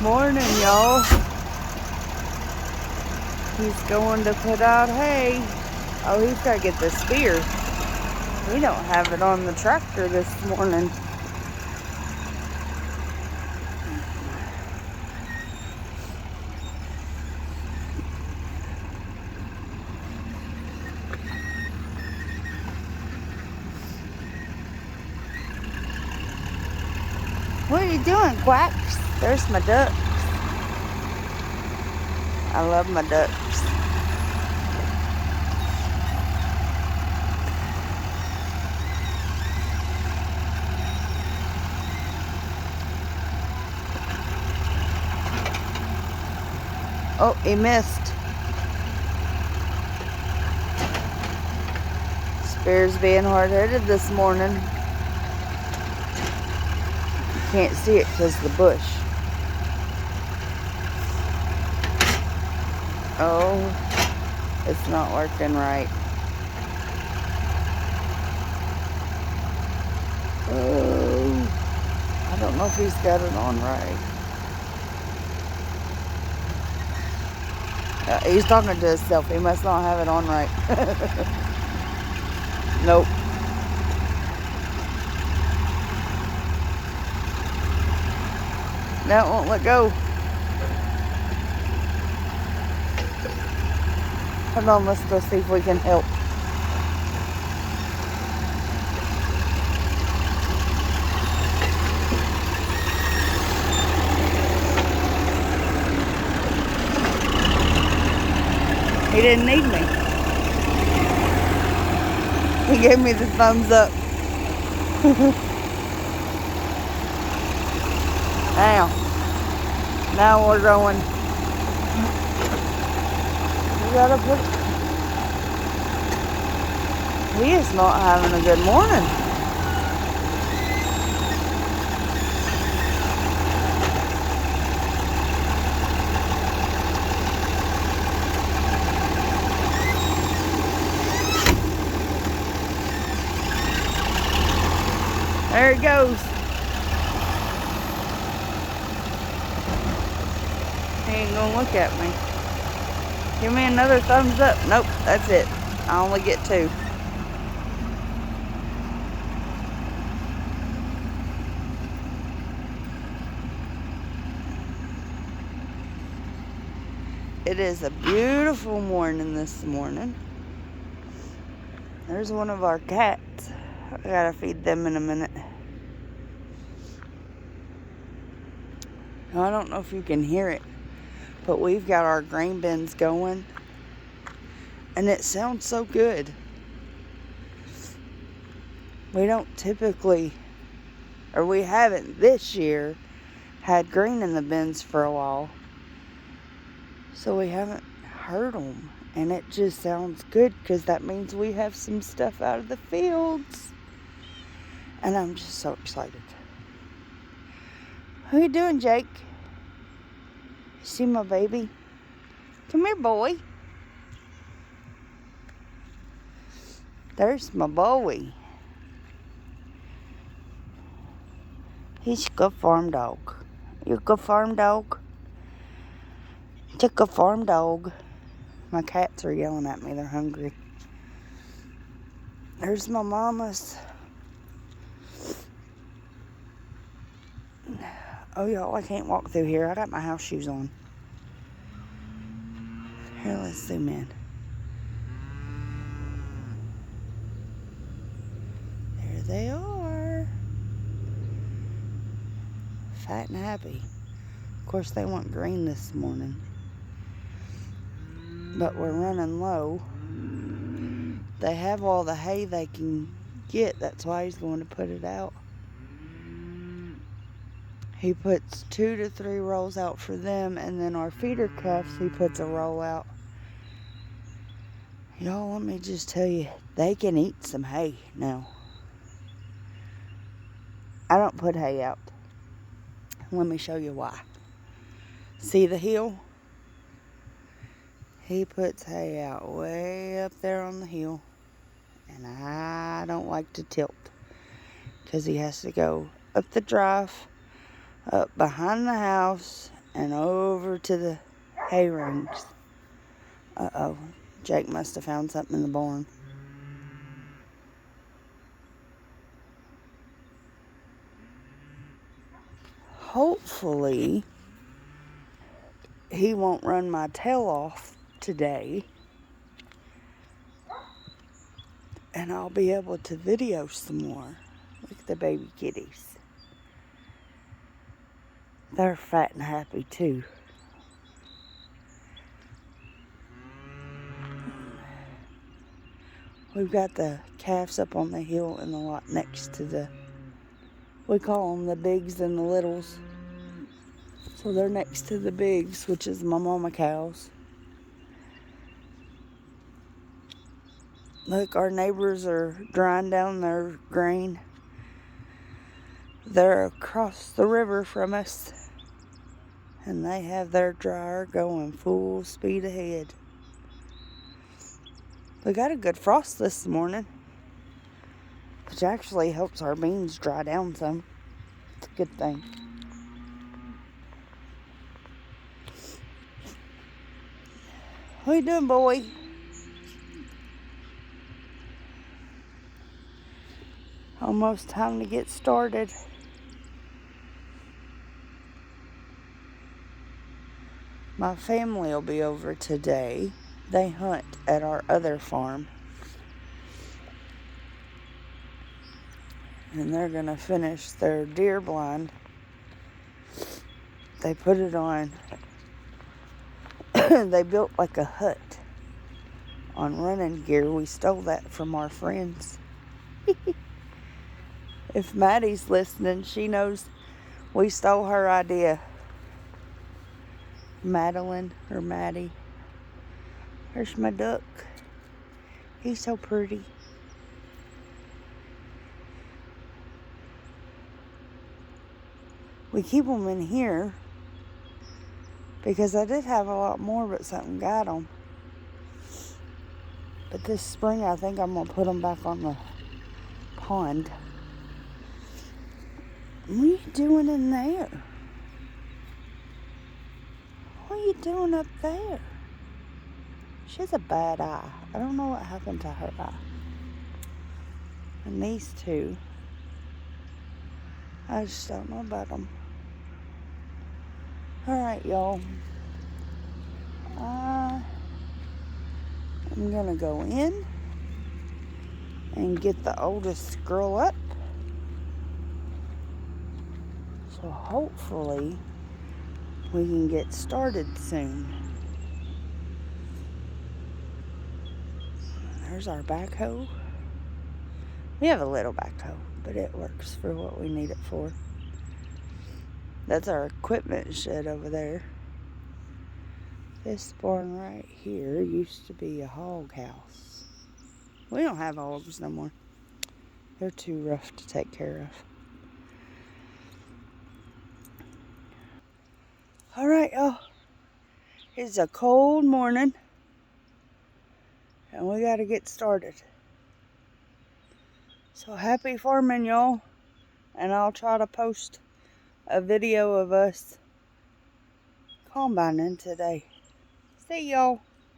Morning, y'all. He's going to put out hay. Oh, he's got to get the spear. We don't have it on the tractor this morning. What are you doing, Quacks? There's my ducks. I love my ducks. Oh, he missed. Spear's being hard-headed this morning. You can't see it because of the bush. Oh, it's not working right. Oh, I don't know if he's got it on right. He's talking to himself. He must not have it on right. Nope. That won't let go. Hold on, let's go see if we can help. He didn't need me. He gave me the thumbs up. Now we're going. We gotta put. He is not having a good morning. There he goes. He ain't gonna look at me. Give me another thumbs up. Nope, that's it. I only get 2. It is a beautiful morning this morning. There's one of our cats. I gotta feed them in a minute. I don't know if you can hear it, but we've got our grain bins going, and it sounds so good. We don't typically, or we haven't this year, had grain in the bins for a while, so we haven't heard them, and it just sounds good because that means we have some stuff out of the fields, and I'm just so excited. How you doing, Jake? You see my baby? Come here, boy. There's my boy. He's a good farm dog. You a good farm dog? It's a good farm dog. My cats are yelling at me. They're hungry. There's my mama's. Oh, y'all, I can't walk through here. I got my house shoes on. Here, let's zoom in. There they are. Fat and happy. Of course, they want green this morning. But we're running low. They have all the hay they can get. That's why he's going to put it out. He puts 2 to 3 rolls out for them, and then our feeder calves, he puts a roll out. Y'all, let me just tell you, they can eat some hay now. I don't put hay out. Let me show you why. See the hill? He puts hay out way up there on the hill, and I don't like to tilt because he has to go up the drive, up behind the house, and over to the hay rings. Uh-oh, Jake must have found something in the barn. Hopefully, he won't run my tail off today, and I'll be able to video some more. Look at the baby kitties. They're fat and happy too. We've got the calves up on the hill in the lot next to the, we call them the bigs and the littles. So they're next to the bigs, which is my mama cows. Look, our neighbors are drying down their grain. They're across the river from us, and they have their dryer going full speed ahead. We got a good frost this morning, which actually helps our beans dry down some. It's a good thing. What you doing, boy? Almost time to get started. My family will be over today. They hunt at our other farm. And they're going to finish their deer blind. They put it on. They built like a hut on running gear. We stole that from our friends. If Maddie's listening, she knows we stole her idea. Madeline or Maddie. There's my duck. He's so pretty. We keep them in here because I did have a lot more, but something got them. But this spring, I think I'm going to put them back on the pond. What are you doing in there? What are you doing up there? She has a bad eye. I don't know what happened to her eye. And these two, I just don't know about them. Alright, y'all. I'm going to go in and get the oldest girl up. So hopefully we can get started soon. There's our backhoe. We have a little backhoe, but it works for what we need it for. That's our equipment shed over there. This barn right here used to be a hog house. We don't have hogs no more. They're too rough to take care of. Alright, y'all. It's a cold morning, and we gotta get started. So happy farming, y'all. And I'll try to post a video of us combining today. See y'all.